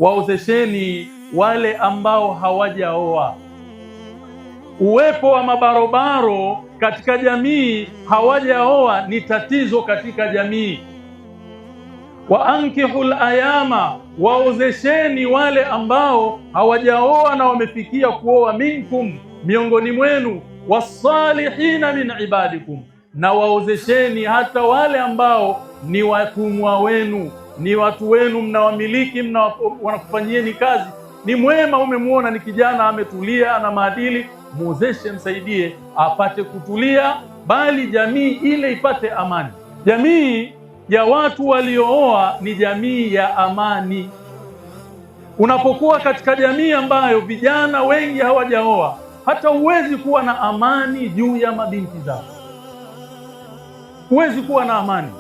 waozesheni wale ambao hawajaoa. Uwepo wa mabarobaro katika jamii hawajaoa ni tatizo katika jamii. Wa ankihul ayama, waozesheni wale ambao hawajaoa na wamefikia kuoa, minkum, miongoni mwenu, wasalihina min ibadikum, na waozesheni hata wale ambao ni watumwa wenu, ni watu wenu, mnawamiliki, wanakufanyieni kazi. Ni mwema, umemuona ni kijana ametulia, ana maadili, muozeshe, msaidie apate kutulia, bali jamii ile ipate amani. Jamii ya watu waliooa ni jamii ya amani. Unapokuwa katika jamii ambayo vijana wengi hawajaoa, hata huwezi kuwa na amani juu ya mabinti zao, huwezi kuwa na amani.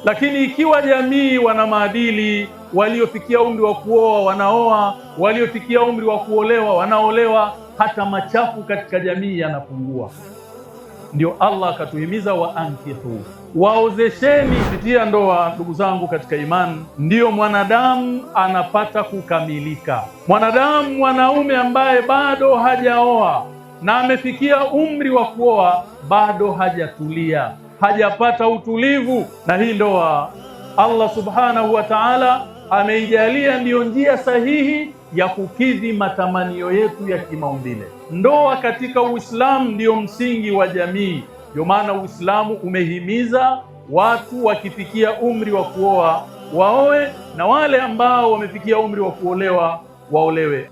Lakini ikiwa jamii wana maadili, waliofikia umri wa kuoa wanaoa, waliofikia umri wa kuolewa wanaolewa, hata machafu katika jamii yanapungua. Ndio Allah akatuhimiza wa ankihu, waozesheni kupitia ndoa. Ndugu zangu katika imani, ndiyo mwanadamu anapata kukamilika. Mwanadamu mwanaume ambaye bado hajaoa na amefikia umri wa kuoa, bado hajatulia, hajapata utulivu. Na hii ndoa Allah subhanahu wa ta'ala ameijalia ndiyo njia sahihi ya kukidhi matamanio yetu ya kimaumbile. Ndoa katika Uislamu ndiyo msingi wa jamii. Ndio maana Uislamu umehimiza watu wakifikia umri wa kuoa waoe, na wale ambao wamefikia umri wa kuolewa waolewe.